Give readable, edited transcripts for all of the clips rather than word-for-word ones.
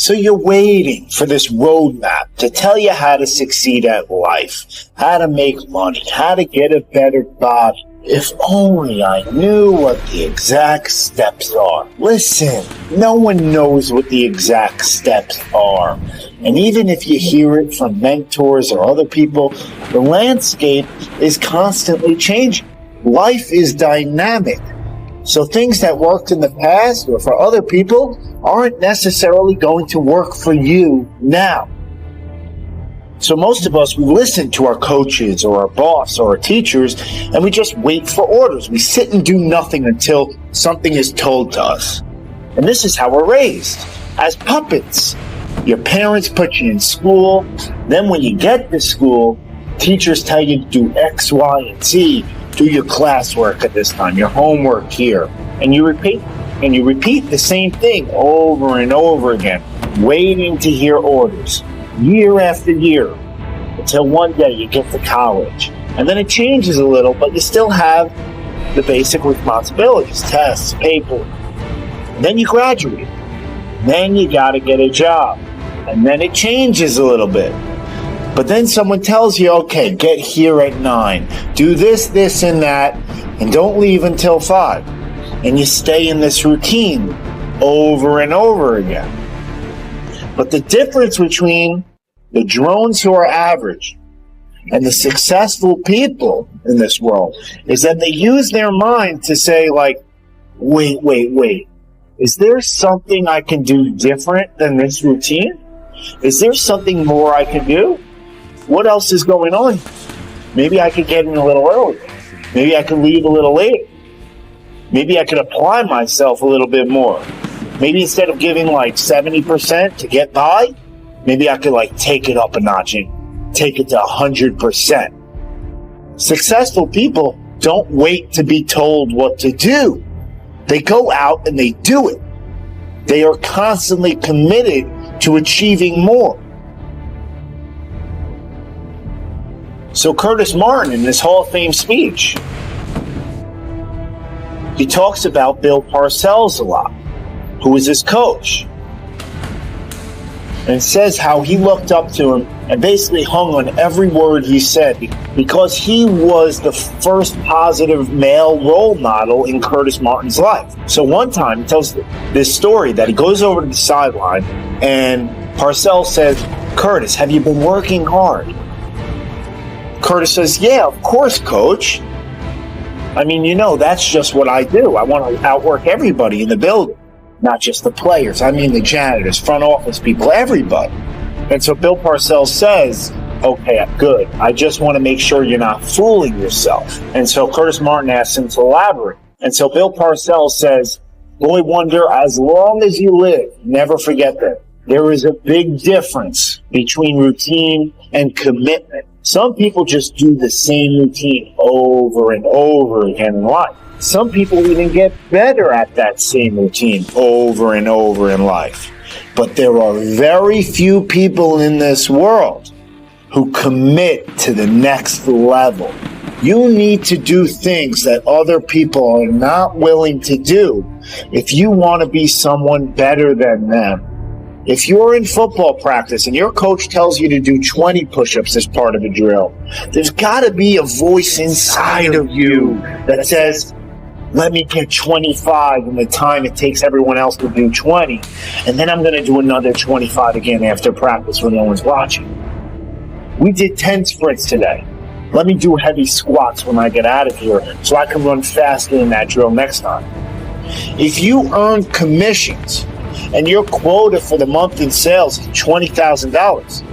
So you're waiting for this roadmap to tell you how to succeed at life, how to make money, how to get a better body. If only I knew what the exact steps are. Listen, no one knows what the exact steps are. And even if you hear it from mentors or other people, the landscape is constantly changing. Life is dynamic. So things that worked in the past or for other people aren't necessarily going to work for you now. So most of us, we listen to our coaches or our boss or our teachers, and we just wait for orders. We sit and do nothing until something is told to us. And this is how we're raised, as puppets. Your parents put you in school. Then when you get to school, teachers tell you to do X, Y, and Z. Do your classwork at this time, your homework here. And you repeat the same thing over and over again, waiting to hear orders, year after year, until one day you get to college. And then it changes a little, but you still have the basic responsibilities, tests, paper. And then you graduate. Then you got to get a job. And then it changes a little bit. But then someone tells you, okay, get here at 9. Do this, this, and that, and don't leave until 5. And you stay in this routine over and over again. But the difference between the drones who are average and the successful people in this world is that they use their mind to say, like, wait. Is there something I can do different than this routine? Is there something more I can do? What else is going on? Maybe I could get in a little early. Maybe I could leave a little late. Maybe I could apply myself a little bit more. Maybe instead of giving like 70% to get by, maybe I could like take it up a notch and take it to 100%. Successful people don't wait to be told what to do. They go out and they do it. They are constantly committed to achieving more. So Curtis Martin, in this Hall of Fame speech, he talks about Bill Parcells a lot, who was his coach, and says how he looked up to him and basically hung on every word he said because he was the first positive male role model in Curtis Martin's life. So one time he tells this story that he goes over to the sideline and Parcells says, "Curtis, have you been working hard?" Curtis says, "Yeah, of course, coach. I mean, that's just what I do. I want to outwork everybody in the building, not just the players. I mean the janitors, front office people, everybody." And so Bill Parcells says, "Okay, good. I just want to make sure you're not fooling yourself." And so Curtis Martin asks him to elaborate. And so Bill Parcells says, "Boy wonder, as long as you live, never forget that there is a big difference between routine and commitment. Some people just do the same routine over and over again in life. Some people even get better at that same routine over and over in life. But there are very few people in this world who commit to the next level. You need to do things that other people are not willing to do if you want to be someone better than them. If you're in football practice and your coach tells you to do 20 push-ups as part of a drill, there's got to be a voice inside of you that says, let me get 25 in the time it takes everyone else to do 20, and then I'm going to do another 25 again after practice when no one's watching. We did 10 sprints today. Let me do heavy squats when I get out of here so I can run faster in that drill next time. If you earn commissions and your quota for the month in sales is $20,000,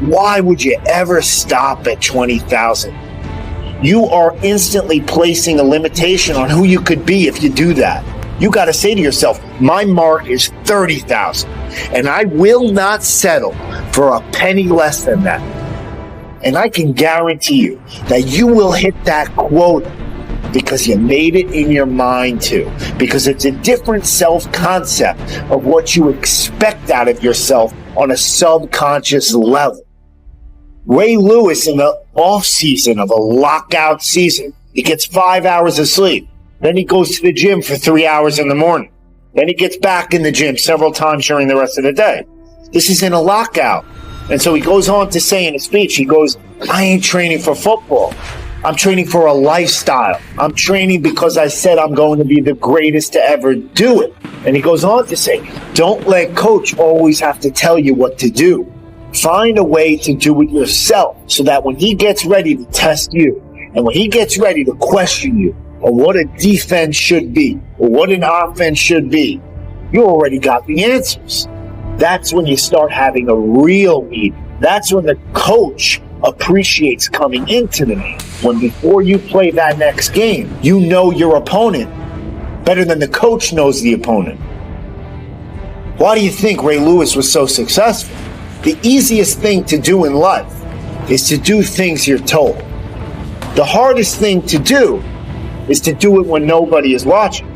why would you ever stop at $20,000? You are instantly placing a limitation on who you could be if you do that. You got to say to yourself, my mark is $30,000, and I will not settle for a penny less than that. And I can guarantee you that you will hit that quota because you made it in your mind to, because it's a different self-concept of what you expect out of yourself on a subconscious level. Ray Lewis, in the off-season of a lockout season, he gets 5 hours of sleep. Then he goes to the gym for 3 hours in the morning. Then he gets back in the gym several times during the rest of the day. This is in a lockout. And so he goes on to say in a speech, he goes, I ain't training for football. I'm training for a lifestyle. I'm training because I said I'm going to be the greatest to ever do it. And he goes on to say, don't let coach always have to tell you what to do. Find a way to do it yourself so that when he gets ready to test you and when he gets ready to question you on what a defense should be or what an offense should be, you already got the answers. That's when you start having a real meeting. That's when the coach appreciates coming into the game. When before you play that next game, you know your opponent better than the coach knows the opponent. Why do you think Ray Lewis was so successful? The easiest thing to do in life is to do things you're told. The hardest thing to do is to do it when nobody is watching.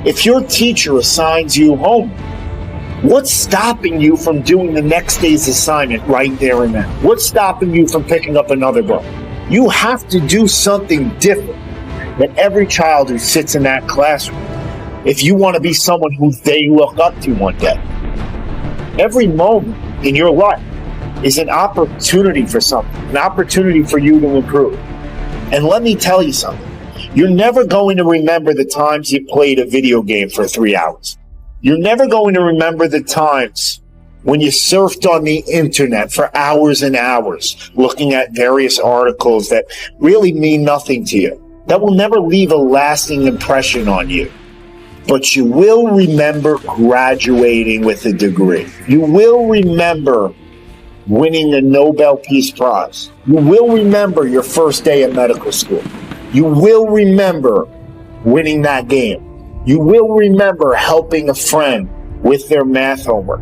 If your teacher assigns you homework, what's stopping you from doing the next day's assignment right there and then? What's stopping you from picking up another book? You have to do something different than every child who sits in that classroom if you want to be someone who they look up to one day. Every moment in your life is an opportunity for something, an opportunity for you to improve. And let me tell you something. You're never going to remember the times you played a video game for 3 hours. You're never going to remember the times when you surfed on the internet for hours and hours looking at various articles that really mean nothing to you. That will never leave a lasting impression on you. But you will remember graduating with a degree. You will remember winning the Nobel Peace Prize. You will remember your first day at medical school. You will remember winning that game. You will remember helping a friend with their math homework.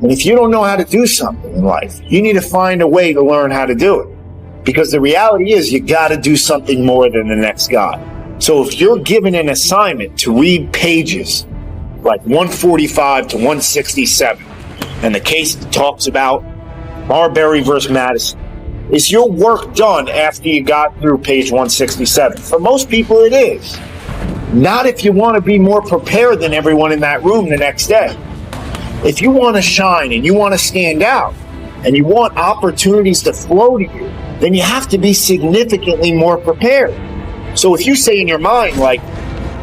And if you don't know how to do something in life, you need to find a way to learn how to do it. Because the reality is you got to do something more than the next guy. So if you're given an assignment to read pages like 145 to 167, and the case talks about Marbury versus Madison, is your work done after you got through page 167? For most people it is. Not if you want to be more prepared than everyone in that room the next day. If you want to shine and you want to stand out and you want opportunities to flow to you, then you have to be significantly more prepared. So if you say in your mind, like,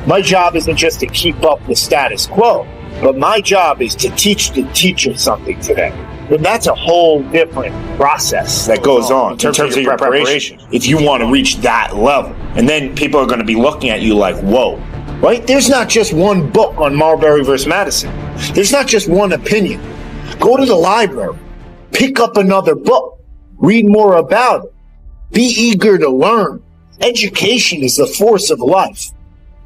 my job isn't just to keep up the status quo, but my job is to teach the teacher something today, then that's a whole different process that goes on in terms of your preparation if you want to reach that level. And then people are going to be looking at you like, whoa, right? There's not just one book on Marbury versus Madison. There's not just one opinion. Go to the library, pick up another book, read more about it, be eager to learn. Education is the force of life.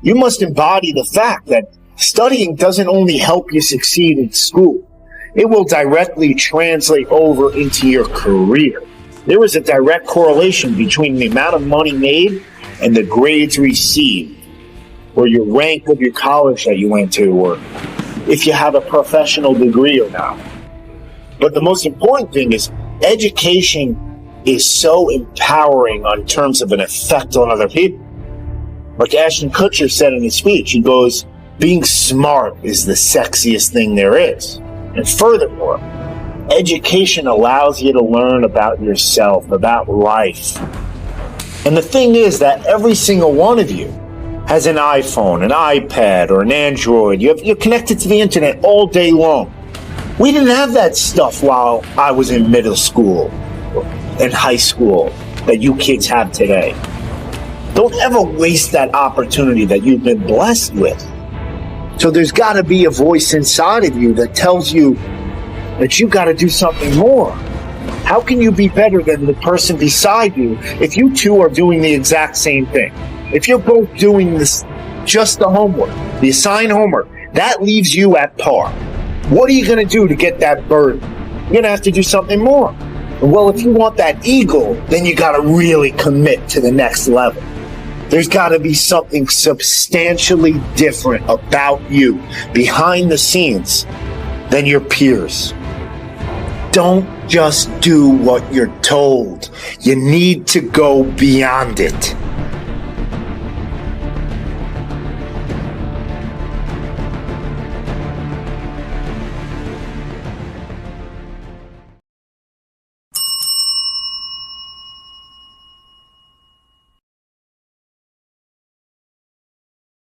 You must embody the fact that studying doesn't only help you succeed in school, it will directly translate over into your career. There is a direct correlation between the amount of money made and the grades received, or your rank of your college that you went to, or if you have a professional degree or not. But the most important thing is education is so empowering on terms of an effect on other people. Like Ashton Kutcher said in his speech, he goes, being smart is the sexiest thing there is. And furthermore, education allows you to learn about yourself, about life. And the thing is that every single one of you has an iPhone, an iPad, or an Android. You're connected to the internet all day long. We didn't have that stuff while I was in middle school and high school that you kids have today. Don't ever waste that opportunity that you've been blessed with. So there's got to be a voice inside of you that tells you that you've got to do something more. How can you be better than the person beside you if you two are doing the exact same thing? If you're both doing this, just the homework, the assigned homework, that leaves you at par. What are you going to do to get that bird? You're going to have to do something more. Well, if you want that eagle, then you got to really commit to the next level. There's got to be something substantially different about you behind the scenes than your peers. Don't just do what you're told. You need to go beyond it.